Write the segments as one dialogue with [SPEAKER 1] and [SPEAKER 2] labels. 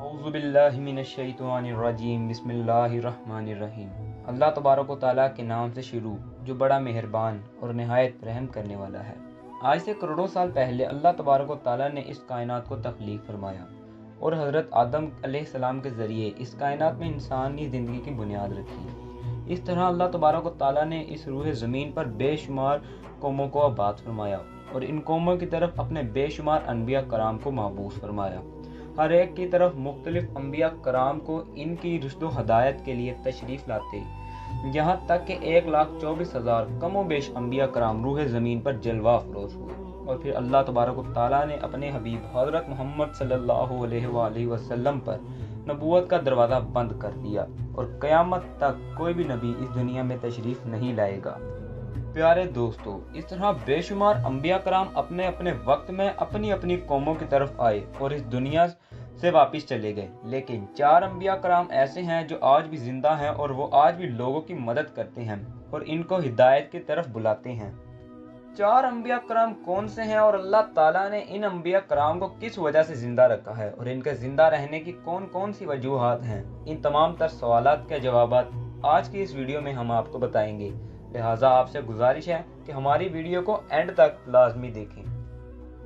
[SPEAKER 1] अऊज़ु बिल्लाहि मिनश्शैतानिर्रजीम बिस्मिल्लाहिर्रहमानिर्रहीम। अल्लाह तबारक व तआला के नाम से शुरू जो बड़ा मेहरबान और नहायत रहम करने वाला है। आज से करोड़ों साल पहले अल्लाह तबारक व तआला ने इस कायनात को तख्लीक फरमाया और हज़रत आदम अलैहिस्सलाम के ज़रिए इस कायनात में इंसानी ज़िंदगी की बुनियाद रखी। इस तरह अल्लाह तबारक व तआला ने इस रूह ज़मीन पर बेशुमार कौमों को आबाद फरमाया और इन कौमों की तरफ अपने बेशुमार अनबिया कराम को महबूस फरमाया। हर एक की तरफ मुख्तलिफ अम्बिया कराम को इनकी रुश्द व हदायत के लिए तशरीफ़ लाते, यहाँ तक कि 1,24,000 कमो बेश अम्बिया कराम रूह ज़मीन पर जलवा अफरोज़ हुए। और फिर अल्लाह तबारक व तआला ने अपने हबीब हज़रत मोहम्मद सल्लल्लाहु अलैहि वसल्लम पर नबूवत का दरवाज़ा बंद कर दिया और क़यामत तक कोई भी नबी इस दुनिया में तशरीफ़ नहीं लाएगा। प्यारे दोस्तों, इस तरह बेशुमार अम्बिया कराम अपने अपने वक्त में अपनी अपनी कौमों की तरफ आए और इस दुनिया से वापस चले गए, लेकिन 4 अम्बिया कराम ऐसे हैं जो आज भी जिंदा हैं और वो आज भी लोगों की मदद करते हैं और इनको हिदायत की तरफ बुलाते हैं। 4 अम्बिया कराम कौन से हैं और अल्लाह ताला ने इन अम्बिया कराम को किस वजह से जिंदा रखा है और इनके जिंदा रहने की कौन कौन सी वजूहात हैं, इन तमाम तर सवालात के जवाबात आज की इस वीडियो में हम आपको बताएंगे। लिहाजा आपसे गुजारिश है कि हमारी वीडियो को एंड तक लाजमी देखें।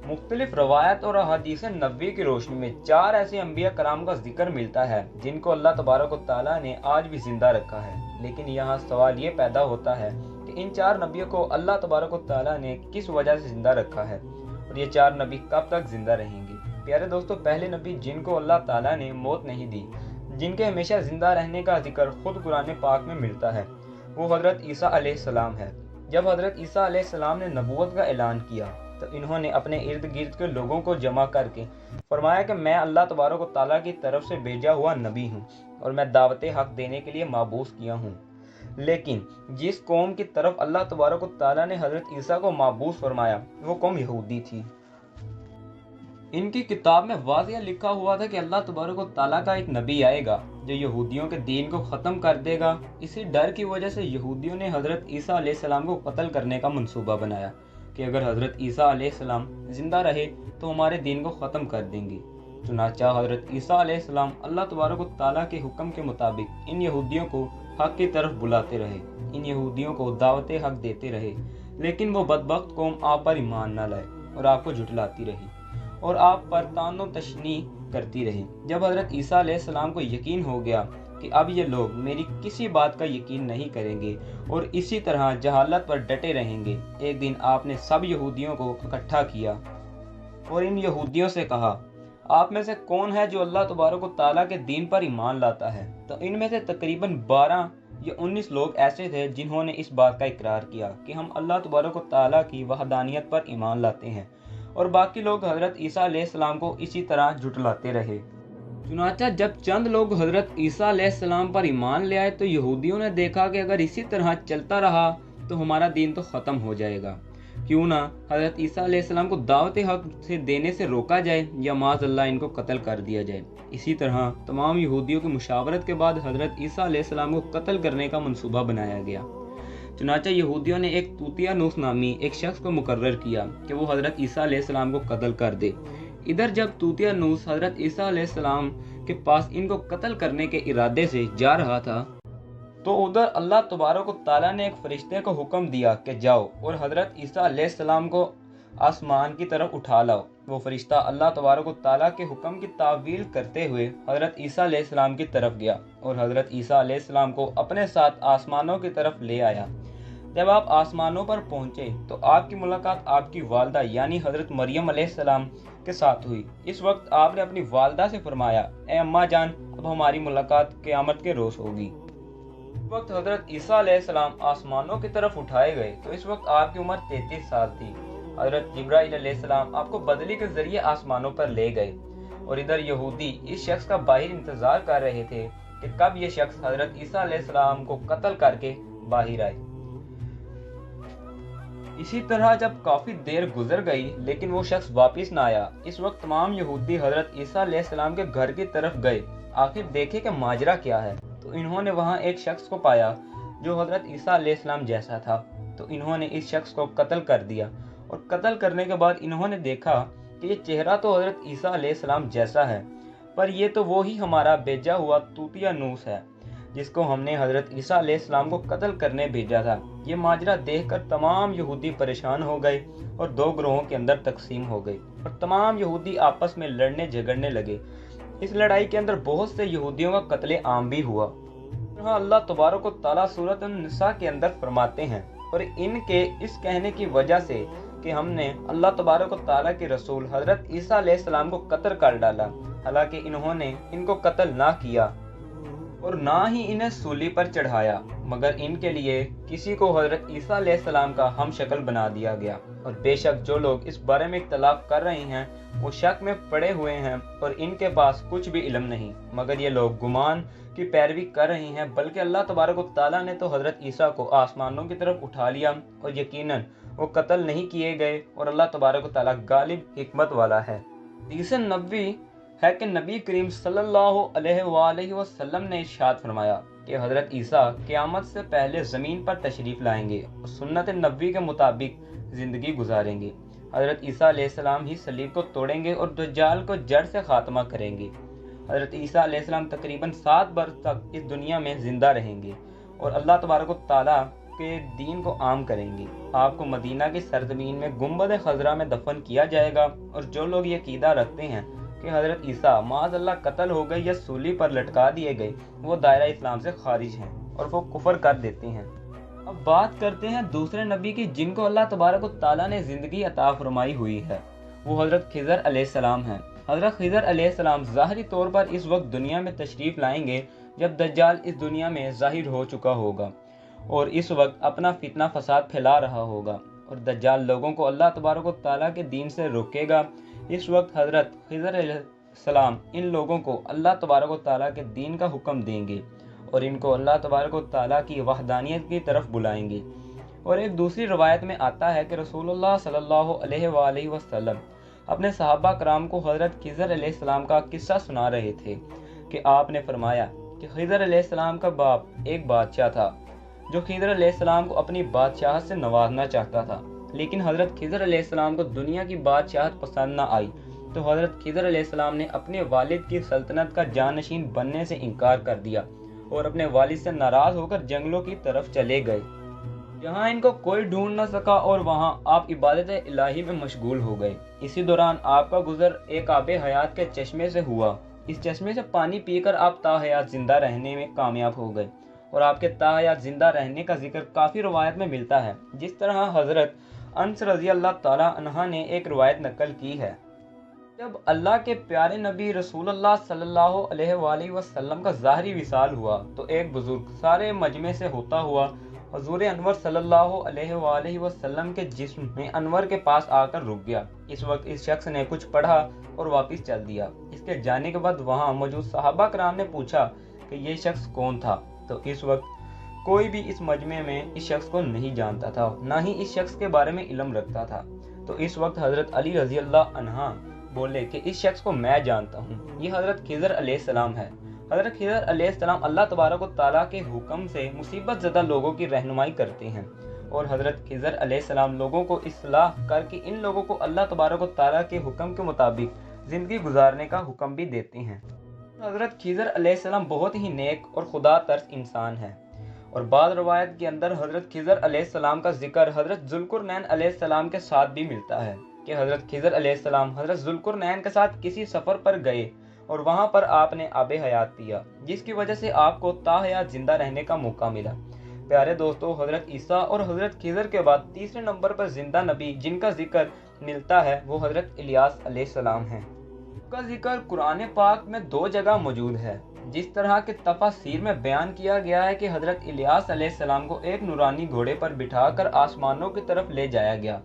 [SPEAKER 1] मुख्तलिफ रवायत और अहादीस नबवी की रोशनी में 4 ऐसे अम्बिया कराम का जिक्र मिलता है जिनको अल्लाह तबारक व तआला ने आज भी जिंदा रखा है। लेकिन यहाँ सवाल ये पैदा होता है कि इन 4 नबियों को अल्लाह तबारक व तआला ने किस वजह से जिंदा रखा है और ये 4 नबी कब तक जिंदा रहेंगे। प्यारे दोस्तों, पहले नबी जिनको अल्लाह ताला ने मौत नहीं दी, जिनके हमेशा जिंदा रहने का जिक्र खुद कुरान पाक में मिलता है, वो हज़रत ईसा अलैहिस्सलाम है। जब हज़रत ईसा अलैहिस्सलाम ने नबूवत का ऐलान किया तो इन्होंने अपने इर्द गिर्द के लोगों को जमा करके फरमाया कि मैं अल्लाह तबारक व तआला की तरफ से भेजा हुआ नबी हूँ और मैं दावत हक देने के लिए माबूस किया हूँ। लेकिन जिस कौम की तरफ अल्लाह तबारक व तआला ने हज़रत ईसा को माबूस फरमाया वो कौम यहूदी थी। इनकी किताब में वाज़िया लिखा हुआ था कि अल्लाह तबारक व तआला का एक नबी आएगा जो यहूदियों के दीन को ख़त्म कर देगा। इसी डर की वजह से यहूदियों ने हज़रत ईसा अलैहिस्सलाम को कत्ल करने का मंसूबा बनाया कि अगर हज़रत ईसा अलैहिस्सलाम ज़िंदा रहे तो हमारे दीन को ख़त्म कर देंगे। चुनांचे हज़रत ईसा अलैहिस्सलाम अल्लाह तबारक व तआला के हुक्म के मुताबिक इन यहूदियों को हक़ की तरफ बुलाते रहे, इन यहूदियों को दावत हक़ देते रहे, लेकिन वो बदबख्त कौम आप पर ईमान न लाए और आपको झुठलाती रही और आप पर तानो तशनी करती रही। जब हज़रत ईसा अलैहिस्सलाम को यकीन हो गया कि अब ये लोग मेरी किसी बात का यकीन नहीं करेंगे और इसी तरह जहालत पर डटे रहेंगे, एक दिन आपने सब यहूदियों को इकट्ठा किया और इन यहूदियों से कहा, आप में से कौन है जो अल्लाह तबारक व तआला के दीन पर ईमान लाता है। तो इनमें से तकरीबन 12 या 19 लोग ऐसे थे जिन्होंने इस बात का इकरार किया कि हम अल्लाह तबारक व तआला की वहदानियत पर ईमान लाते हैं और बाकी लोग हज़रत ईसा अलैहिस्सलाम को इसी तरह झुठलाते रहे। चुनांचे जब चंद लोग हज़रत ईसा अलैहिस्सलाम पर ईमान ले आए तो यहूदियों ने देखा कि अगर इसी तरह चलता रहा तो हमारा दीन तो ख़त्म हो जाएगा, क्यों ना हज़रत ईसा अलैहिस्सलाम को दावत हक़ से देने से रोका जाए या माज़अल्लाह इनको कत्ल कर दिया जाए। इसी तरह तमाम यहूदियों की मुशावरत के बाद हज़रत ईसा अलैहिस्सलाम को कत्ल करने का मंसूबा बनाया गया। चुनांचे यहूदियों ने एक तूतियानूस नामी एक शख्स को मुकर्रर किया कि वो हज़रत ईसा अलैहिस्सलाम को कत्ल कर दे। इधर जब तूतियानूस हज़रत ईसा अलैहिस्सलाम के पास इनको कत्ल करने के इरादे से जा रहा था तो उधर अल्लाह तबारक व तआला ने एक फरिश्ते को हुक्म दिया कि जाओ और हज़रत ईसा अलैहिस्सलाम को आसमान की तरफ उठा लाओ। वो फरिश्ता अल्लाह तबारक व तआला के हुक्म की तावील करते हुए हज़रत ईसा अलैहिस्सलाम की तरफ गया और हज़रत ईसा अलैहिस्सलाम को अपने साथ आसमानों की तरफ ले आया। जब आप आसमानों पर पहुंचे तो आपकी मुलाकात आपकी वालदा यानी हज़रत मरियम अलैहिस्सलाम के साथ हुई। इस वक्त आपने अपनी वालदा से फरमाया, ए अम्मा जान, अब हमारी मुलाकात क़यामत के रोज़ होगी। इस वक्त हज़रत ईसा अलैहिस्सलाम आसमानों की तरफ उठाए गए तो इस वक्त आपकी उम्र 33 साल थी। हज़रत जिब्राइल अलैहिस्सलाम आपको बदली के जरिए आसमानों पर ले गए और इधर यहूदी इस शख्स का बाहर इंतज़ार कर रहे थे कि कब ये शख्स हज़रत ईसा अलैहिस्सलाम को कत्ल करके बाहर आए। इसी तरह जब काफ़ी देर गुजर गई लेकिन वो शख्स वापस ना आया, इस वक्त तमाम यहूदी हज़रत ईसा अलैहिस्सलाम के घर की तरफ गए, आखिर देखे कि माजरा क्या है। तो इन्होंने वहाँ एक शख्स को पाया जो हज़रत ईसा अलैहिस्सलाम जैसा था, तो इन्होंने इस शख्स को कत्ल कर दिया और कत्ल करने के बाद इन्होंने देखा कि ये चेहरा तो हज़रत ईसा अलैहिस्सलाम जैसा है, پر یہ تو وہی ہمارا بھیجا ہوا توتیا نوس ہے جس کو ہم نے حضرت عیسیٰ علیہ السلام کو قتل کرنے بھیجا تھا۔ یہ ماجرا دیکھ کر تمام یہودی پریشان ہو گئے اور دو گروہوں کے اندر تقسیم ہو گئے اور تمام یہودی آپس میں لڑنے جھگڑنے لگے۔ اس لڑائی کے اندر بہت سے یہودیوں کا قتل عام بھی ہوا۔ یہاں اللہ تبارک و تعالیٰ سورۃ النساء کے اندر فرماتے ہیں، اور ان کے اس کہنے کی وجہ سے کہ ہم نے اللہ تبارک و تعالیٰ کے رسول حضرت عیسیٰ علیہ السلام کو قتل کر ڈالا، حالانکہ انہوں نے ان کو قتل نہ کیا اور نہ ہی انہیں سولی پر چڑھایا، مگر ان کے لیے کسی کو حضرت عیسیٰ علیہ السلام کا ہم شکل بنا دیا گیا۔ اور بے شک جو لوگ اس بارے میں اختلاف کر رہے ہیں وہ شک میں پڑے ہوئے ہیں اور ان کے پاس کچھ بھی علم نہیں، مگر یہ لوگ گمان کی پیروی کر رہے ہیں۔ بلکہ اللہ تبارک و تعالیٰ نے تو حضرت عیسیٰ کو آسمانوں کی طرف اٹھا لیا اور یقیناً وہ قتل نہیں کیے گئے، اور اللہ تبارک و تعالیٰ غالب حکمت والا ہے۔ حدیث نبوی ہے کہ نبی کریم صلی اللہ علیہ وآلہ وسلم نے ارشاد فرمایا کہ حضرت عیسیٰ قیامت سے پہلے زمین پر تشریف لائیں گے اور سنت نبوی کے مطابق زندگی گزاریں گے۔ حضرت عیسیٰ علیہ السلام ہی صلیب کو توڑیں گے اور دجال کو جڑ سے خاتمہ کریں گے۔ حضرت عیسیٰ علیہ السلام تقریباً 7 برس تک اس دنیا میں زندہ رہیں گے اور اللہ تبارک و تعالیٰ کے دین کو عام کریں گے۔ آپ کو مدینہ کی سرزمین میں گنبد خضرا میں دفن کیا جائے گا، اور جو لوگ یہ عقیدہ رکھتے ہیں کہ حضرت عیسیٰ معاذ اللہ قتل ہو گئے یا سولی پر لٹکا دیے گئے، وہ دائرہ اسلام سے خارج ہیں اور وہ کفر کر دیتے ہیں۔ اب بات کرتے ہیں دوسرے نبی کی جن کو اللہ تبارک و تعالیٰ نے زندگی عطا فرمائی ہوئی ہے، وہ حضرت خضر علیہ السلام ہیں۔ حضرت خضر علیہ السلام ظاہری طور پر اس وقت دنیا میں تشریف لائیں گے جب دجال اس دنیا میں ظاہر ہو چکا ہوگا اور اس وقت اپنا فتنہ فساد پھیلا رہا ہوگا، اور دجال لوگوں کو اللہ تبارک و تعالیٰ کے دین سے روکے گا۔ اس وقت حضرت خضر علیہ السلام ان لوگوں کو اللہ تبارک و تعالیٰ کے دین کا حکم دیں گے اور ان کو اللہ تبارک و تعالیٰ کی وحدانیت کی طرف بلائیں گے۔ اور ایک دوسری روایت میں آتا ہے کہ رسول اللہ صلی اللہ علیہ وآلہ وسلم اپنے صحابہ کرام کو حضرت خضر علیہ السلام کا قصہ سنا رہے تھے کہ آپ نے فرمایا کہ خضر علیہ السلام کا باپ ایک بادشاہ تھا جو خضر علیہ السلام کو اپنی بادشاہت سے نوازنا چاہتا تھا، لیکن حضرت خضر علیہ السلام کو دنیا کی بادشاہت پسند نہ آئی، تو حضرت خضر علیہ السلام نے اپنے والد کی سلطنت کا جانشین بننے سے انکار کر دیا اور اپنے والد سے ناراض ہو کر جنگلوں کی طرف چلے گئے، جہاں ان کو کوئی ڈھونڈ نہ سکا، اور وہاں آپ عبادت الہی میں مشغول ہو گئے۔ اسی دوران آپ کا گزر ایک آب حیات کے چشمے سے ہوا۔ اس چشمے سے پانی پی کر آپ تاحیات زندہ رہنے میں کامیاب ہو گئے، اور آپ کے تاحیات زندہ رہنے کا ذکر کافی روایت میں ملتا ہے، جس طرح حضرت انس رضی اللہ تعالیٰ عنہ نے ایک روایت نقل کی ہے۔ جب اللہ کے پیارے نبی رسول اللہ صلی اللہ علیہ وآلہ وسلم کا ظاہری وصال ہوا تو ایک بزرگ سارے مجمع سے ہوتا ہوا حضور انور صلی اللہ علیہ وآلہ وسلم کے جسم میں انور کے پاس آ کر رک گیا۔ اس وقت اس شخص نے کچھ پڑھا اور واپس چل دیا۔ اس کے جانے کے بعد وہاں موجود صحابہ کرام نے پوچھا کہ یہ شخص کون تھا، تو اس وقت کوئی بھی اس مجمع میں اس شخص کو نہیں جانتا تھا، نہ ہی اس شخص کے بارے میں علم رکھتا تھا۔ تو اس وقت حضرت علی رضی اللہ عنہ بولے کہ اس شخص کو میں جانتا ہوں، یہ حضرت خضر علیہ السلام ہے۔ حضرت خضر علیہ السلام اللہ تبارک و تعالیٰ کے حکم سے مصیبت زدہ لوگوں کی رہنمائی کرتے ہیں، اور حضرت خضر علیہ السلام لوگوں کو اصلاح کر کے ان لوگوں کو اللہ تبارک و تعالیٰ کے حکم کے مطابق زندگی گزارنے کا حکم بھی دیتے ہیں۔ حضرت خضر علیہ السلام بہت ہی نیک اور خدا ترس انسان ہے، اور بعض روایت کے اندر حضرت خضر علیہ السلام کا ذکر حضرت ذوالقرنین علیہ السلام کے ساتھ بھی ملتا ہے کہ حضرت خضر علیہ السلام حضرت ذوالقرنین کے ساتھ کسی سفر پر گئے اور وہاں پر آپ نے آب حیات پیا، جس کی وجہ سے آپ کو تاحیات زندہ رہنے کا موقع ملا۔ پیارے دوستو، حضرت عیسیٰ اور حضرت خضر کے بعد تیسرے نمبر پر زندہ نبی جن کا ذکر ملتا ہے وہ حضرت الیاس علیہ السلام ہیں۔ ان کا ذکر قرآن پاک میں 2 جگہ موجود ہے، جس طرح کے تفاسیر میں بیان کیا گیا ہے کہ حضرت الیاس علیہ السلام کو ایک نورانی گھوڑے پر بٹھا کر آسمانوں کی طرف لے جایا گیا،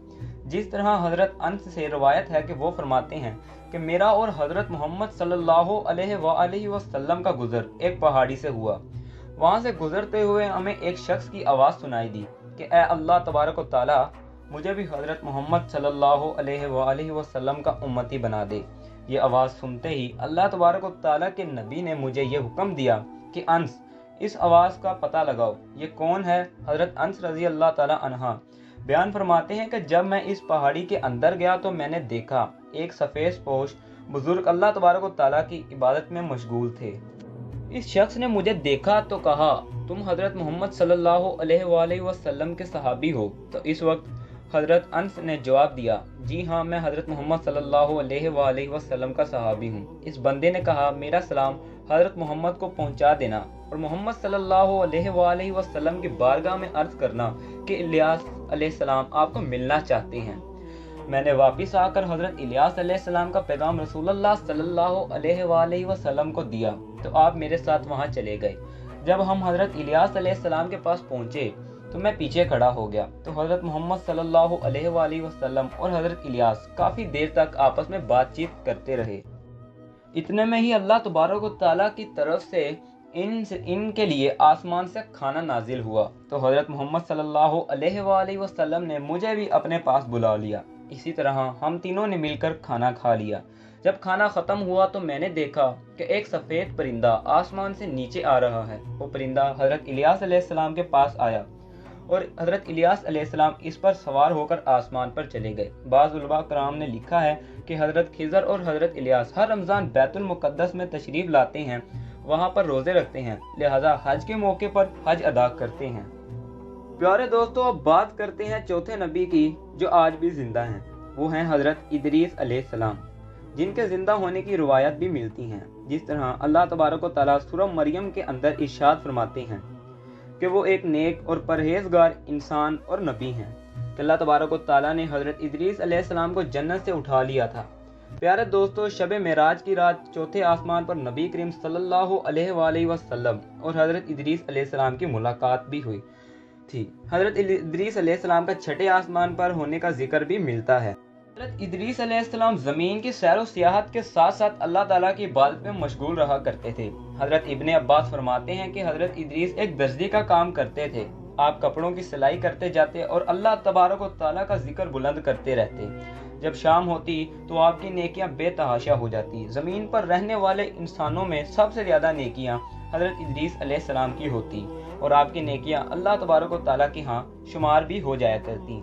[SPEAKER 1] جس طرح حضرت انس سے روایت ہے کہ وہ فرماتے ہیں کہ میرا اور حضرت محمد صلی اللہ علیہ وآلہ وسلم کا گزر ایک پہاڑی سے ہوا۔ وہاں سے گزرتے ہوئے ہمیں ایک شخص کی آواز سنائی دی کہ اے اللہ تبارک و تعالیٰ، مجھے بھی حضرت محمد صلی اللہ علیہ وآلہ وسلم کا امتی بنا دے۔ یہ آواز سنتے ہی اللہ تبارک و تعالیٰ کے نبی نے مجھے یہ حکم دیا کہ انس، اس آواز کا پتہ لگاؤ، یہ کون ہے؟ حضرت انس رضی اللہ تعالیٰ عنہ بیان فرماتے ہیں کہ جب میں اس پہاڑی کے اندر گیا تو میں نے دیکھا ایک سفید پوش बुजुर्ग अल्लाह तबारक व तआला की इबादत में मशगूल थे। इस शख्स ने मुझे देखा तो कहा, तुम हज़रत मोहम्मद सल्लल्लाहु अलैहि वसल्लम के सहाबी हो? तो इस वक्त हज़रत अनस ने जवाब दिया, जी हाँ, मैं हज़रत मोहम्मद सल्लल्लाहु अलैहि वसल्लम का सहाबी हूँ। इस बंदे ने कहा, मेरा सलाम हज़रत मोहम्मद को पहुँचा देना और मोहम्मद सल्लल्लाहु अलैहि वसल्लम की बारगाह में अर्ज़ करना कि इलियास अलैहिस्सलाम आपको मिलना चाहते हैं। मैंने वापस आकर हज़रत इलियास अलैहिस्सलाम का पैगाम रसूलुल्लाह सल्लल्लाहु अलैहि वसल्लम को दिया तो आप मेरे साथ वहाँ चले गए। जब हम हज़रत इलियास अलैहिस्सलाम के पास पहुँचे तो मैं पीछे खड़ा हो गया तो हज़रत मोहम्मद सल्लल्लाहु अलैहि वसल्लम और हज़रत इलियास काफ़ी देर तक आपस में बातचीत करते रहे। इतने में ही अल्लाह तबारक व तआला की तरफ से इनके लिए आसमान से खाना नाजिल हुआ तो हज़रत मोहम्मद सल्लल्लाहु अलैहि वसल्लम ने मुझे भी अपने पास बुला लिया। इसी तरह हम तीनों ने मिलकर खाना खा लिया। जब खाना ख़त्म हुआ तो मैंने देखा कि एक सफ़ेद परिंदा आसमान से नीचे आ रहा है। वो परिंदा हज़रत इलियास अलैहिस्सलाम के पास आया और हज़रत इलियास अलैहिस्सलाम इस पर सवार होकर आसमान पर चले गए। बाज़ उलमा कराम ने लिखा है कि हज़रत खिज़र और हज़रत इलियास हर रमज़ान बैतुल मुक़द्दस में तशरीफ़ लाते हैं, वहाँ पर रोज़े रखते हैं, लिहाजा हज के मौके पर हज अदा करते हैं। प्यारे दोस्तों, अब बात करते हैं चौथे नबी की जो आज भी ज़िंदा हैं। वो हैं हज़रत इदरीस अलैहिस्सलाम, जिनके ज़िंदा होने की रिवायत भी मिलती हैं। जिस तरह अल्लाह तबारक व तआला सूरह मरियम के अंदर इरशाद फरमाते हैं कि वो एक नेक और परहेजगार इंसान और नबी हैं कि अल्लाह तबारक व तआला ने हज़रत इदरीस अलैहिस्सलाम को जन्नत से उठा लिया था। प्यारे दोस्तों, शब मेराज की रात चौथे आसमान पर नबी करीम सल्लल्लाहु अलैहि वसल्लम और हज़रत इदरीस अलैहिस्सलाम की मुलाकात भी हुई थी। हज़रत इदरीस अलैहिस्सलाम का छठे आसमान पर होने का जिक्र भी मिलता है। हज़रत इदरीस अलैहिस्सलाम ज़मीन की सैर व सियाहत के साथ साथ अल्लाह ताला की इबादत में मशगूल रहा करते थे। हज़रत इब्ने अब्बास फरमाते हैं कि हज़रत इदरीस एक दर्जी का काम करते थे। आप कपड़ों की सिलाई करते जाते और अल्लाह तबारक व तआला का जिक्र बुलंद करते रहते। जब शाम होती तो आपकी नेकियां बेतहाशा हो जाती। ज़मीन पर रहने वाले इंसानों में सबसे ज़्यादा नेकियां हज़रत इदरीस अलैहिस्सलाम की होती और आपकी नेकियां अल्लाह तबारक व तआला के यहाँ शुमार भी हो जाया करती।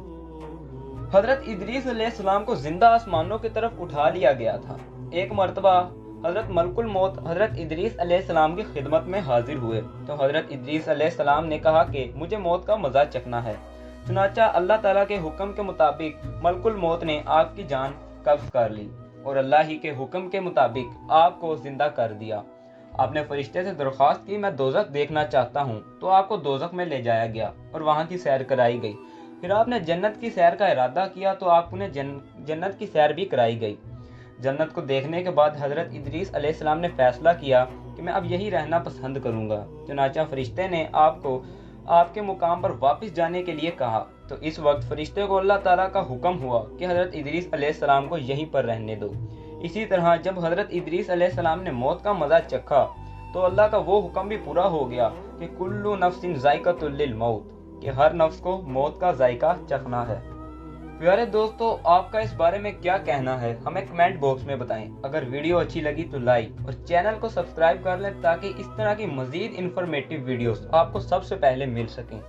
[SPEAKER 1] हज़रत इदरीस अलैहिस्सलाम को जिंदा आसमानों की तरफ उठा लिया गया था। एक मरतबा हज़रत मलकुल मौत हज़रत इदरीस अलैहिस्सलाम की खिदमत में हाजिर हुए तो हज़रत इदरीस अलैहिस्सलाम ने कहा कि मुझे मौत का मज़ा चखना है। चुनाचा अल्लाह ताला के हुक्म के मुताबिक मलकुल मौत ने आपकी जान कब्ज़ कर ली और अल्लाह ही के हुक्म के मुताबिक आपको जिंदा कर दिया। आपने फरिश्ते से दरख्वास्त की, मैं दोज़ख देखना चाहता हूँ, तो आपको दोज़ख में ले जाया गया और वहाँ की सैर कराई गई। फिर आपने जन्नत की सैर का इरादा किया तो आपको जन्नत की सैर भी कराई गई। जन्नत को देखने के बाद हज़रत इदरीस अलैहिस्सलाम ने फैसला किया कि मैं अब यही रहना पसंद करूँगा। चुनाचा फरिश्ते ने आपको आपके मुकाम पर वापस जाने के लिए कहा तो इस वक्त फरिश्ते को अल्लाह ताला का हुक्म हुआ कि हज़रत इदरीस अलैहिस्सलाम को यहीं पर रहने दो। इसी तरह जब हज़रत इदरीस अलैहिस्सलाम ने मौत का मज़ा चखा तो अल्लाह का वो हुक्म भी पूरा हो गया कि कुल्लु नफ्सिन ज़ाइक़तुल लिल मौत, कि हर नफ्स को मौत का जायका चखना है। प्यारे दोस्तों, आपका इस बारे में क्या कहना है हमें कमेंट बॉक्स में बताएं। अगर वीडियो अच्छी लगी तो लाइक और चैनल को सब्सक्राइब कर लें ताकि इस तरह की मज़ीद इंफॉर्मेटिव वीडियोस आपको सबसे पहले मिल सकें।